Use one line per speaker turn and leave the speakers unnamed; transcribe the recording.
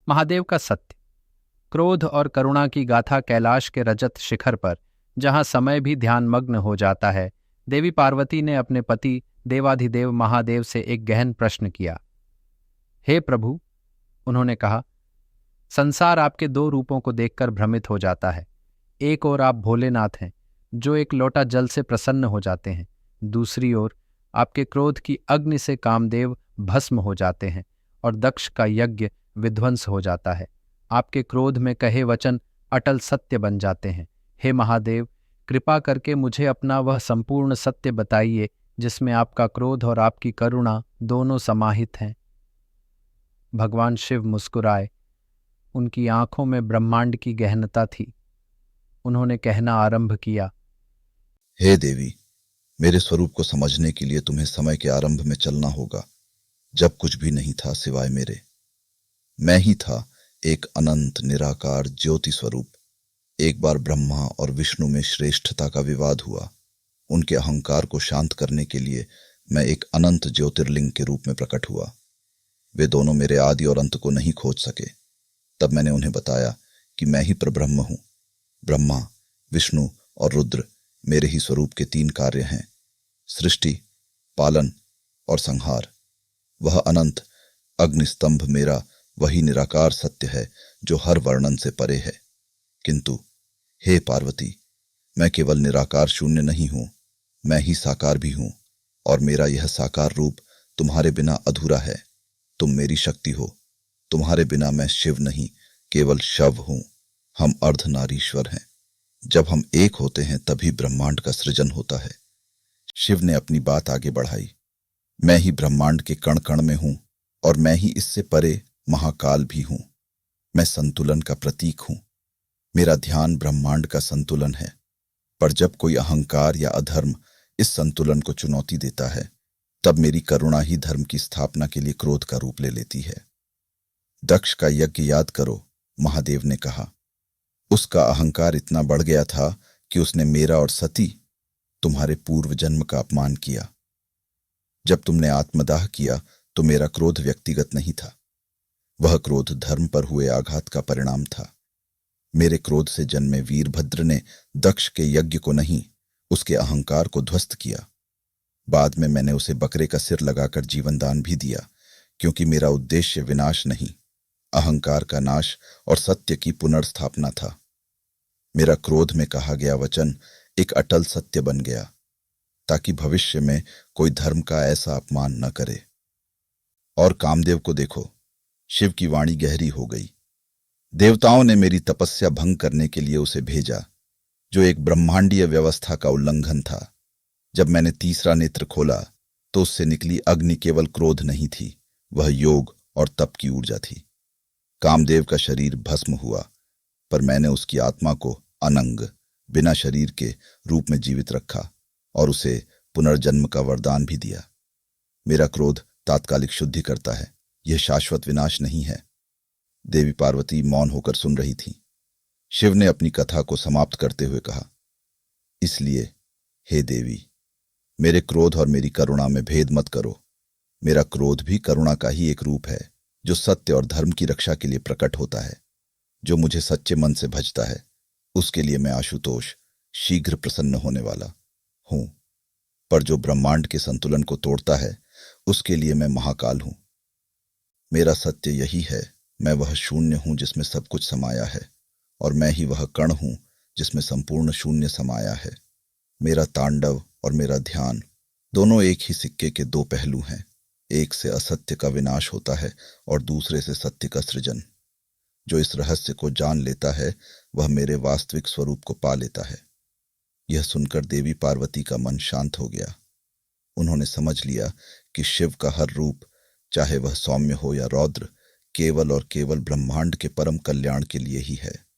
महादेव का सत्य। क्रोध और करुणा की गाथा कैलाश के रजत शिखर पर, जहां समय भी ध्यानमग्न हो जाता है, देवी पार्वती ने अपने पति देवाधिदेव महादेव से एक गहन प्रश्न किया। हे प्रभु, उन्होंने कहा, संसार आपके दो रूपों को देखकर भ्रमित हो जाता है। एक ओर आप भोलेनाथ हैं, जो एक लोटा जल से प्रसन्न हो जाते हैं। दूसरी ओर आपके क्रोध की अग्नि से कामदेव भस्म हो जाते हैं और दक्ष का यज्ञ विध्वंस हो जाता है। आपके क्रोध में कहे वचन अटल सत्य बन जाते हैं। हे महादेव, कृपा करके मुझे अपना वह संपूर्ण सत्य बताइए, जिसमें आपका क्रोध और आपकी करुणा दोनों समाहित हैं। भगवान शिव मुस्कुराए। उनकी आंखों में ब्रह्मांड की गहनता थी। उन्होंने कहना आरंभ किया।
हे देवी, मेरे स्वरूप को समझने के लिए तुम्हें समय के आरंभ में चलना होगा, जब कुछ भी नहीं था सिवाय मेरे। मैं ही था, एक अनंत निराकार ज्योति स्वरूप। एक बार ब्रह्मा और विष्णु में श्रेष्ठता का विवाद हुआ। उनके अहंकार को शांत करने के लिए मैं एक अनंत ज्योतिर्लिंग के रूप में प्रकट हुआ। वे दोनों मेरे आदि और अंत को नहीं खोज सके। तब मैंने उन्हें बताया कि मैं ही परब्रह्म हूं। ब्रह्मा, विष्णु और रुद्र मेरे ही स्वरूप के तीन कार्य हैं: सृष्टि, पालन और संहार। वह अनंत अग्निस्तंभ मेरा वही निराकार सत्य है जो हर वर्णन से परे है। किंतु हे पार्वती, मैं केवल निराकार शून्य नहीं हूं, मैं ही साकार भी हूं, और मेरा यह साकार रूप तुम्हारे बिना अधूरा है। तुम मेरी शक्ति हो। तुम्हारे बिना मैं शिव नहीं, केवल शव हूं। हम अर्धनारीश्वर हैं। जब हम एक होते हैं तभी ब्रह्मांड का सृजन होता है। शिव ने अपनी बात आगे बढ़ाई। मैं ही ब्रह्मांड के कण कण में हूं, और मैं ही इससे परे महाकाल भी हूं। मैं संतुलन का प्रतीक हूं। मेरा ध्यान ब्रह्मांड का संतुलन है। पर जब कोई अहंकार या अधर्म इस संतुलन को चुनौती देता है, तब मेरी करुणा ही धर्म की स्थापना के लिए क्रोध का रूप ले लेती है। दक्ष का यज्ञ याद करो, महादेव ने कहा। उसका अहंकार इतना बढ़ गया था कि उसने मेरा और सती, तुम्हारे पूर्व जन्म का अपमान किया। जब तुमने आत्मदाह किया तो मेरा क्रोध व्यक्तिगत नहीं था। वह क्रोध धर्म पर हुए आघात का परिणाम था। मेरे क्रोध से जन्मे वीरभद्र ने दक्ष के यज्ञ को नहीं, उसके अहंकार को ध्वस्त किया। बाद में मैंने उसे बकरे का सिर लगाकर जीवन दान भी दिया, क्योंकि मेरा उद्देश्य विनाश नहीं, अहंकार का नाश और सत्य की पुनर्स्थापना था। मेरा क्रोध में कहा गया वचन एक अटल सत्य बन गया, ताकि भविष्य में कोई धर्म का ऐसा अपमान न करे। और कामदेव को देखो, शिव की वाणी गहरी हो गई। देवताओं ने मेरी तपस्या भंग करने के लिए उसे भेजा, जो एक ब्रह्मांडीय व्यवस्था का उल्लंघन था। जब मैंने तीसरा नेत्र खोला तो उससे निकली अग्नि केवल क्रोध नहीं थी, वह योग और तप की ऊर्जा थी। कामदेव का शरीर भस्म हुआ, पर मैंने उसकी आत्मा को अनंग, बिना शरीर के रूप में जीवित रखा और उसे पुनर्जन्म का वरदान भी दिया। मेरा क्रोध तात्कालिक शुद्धि करता है, यह शाश्वत विनाश नहीं है। देवी पार्वती मौन होकर सुन रही थी। शिव ने अपनी कथा को समाप्त करते हुए कहा, इसलिए हे देवी, मेरे क्रोध और मेरी करुणा में भेद मत करो। मेरा क्रोध भी करुणा का ही एक रूप है, जो सत्य और धर्म की रक्षा के लिए प्रकट होता है। जो मुझे सच्चे मन से भजता है, उसके लिए मैं आशुतोष, शीघ्र प्रसन्न होने वाला हूं। पर जो ब्रह्मांड के संतुलन को तोड़ता है, उसके लिए मैं महाकाल हूं। मेरा सत्य यही है, मैं वह शून्य हूं जिसमें सब कुछ समाया है, और मैं ही वह कण हूं जिसमें संपूर्ण शून्य समाया है। मेरा तांडव और मेरा ध्यान दोनों एक ही सिक्के के दो पहलू हैं। एक से असत्य का विनाश होता है और दूसरे से सत्य का सृजन। जो इस रहस्य को जान लेता है, वह मेरे वास्तविक स्वरूप को पा लेता है। यह सुनकर देवी पार्वती का मन शांत हो गया। उन्होंने समझ लिया कि शिव का हर रूप, चाहे वह सौम्य हो या रौद्र, केवल और केवल ब्रह्मांड के परम कल्याण के लिए ही है।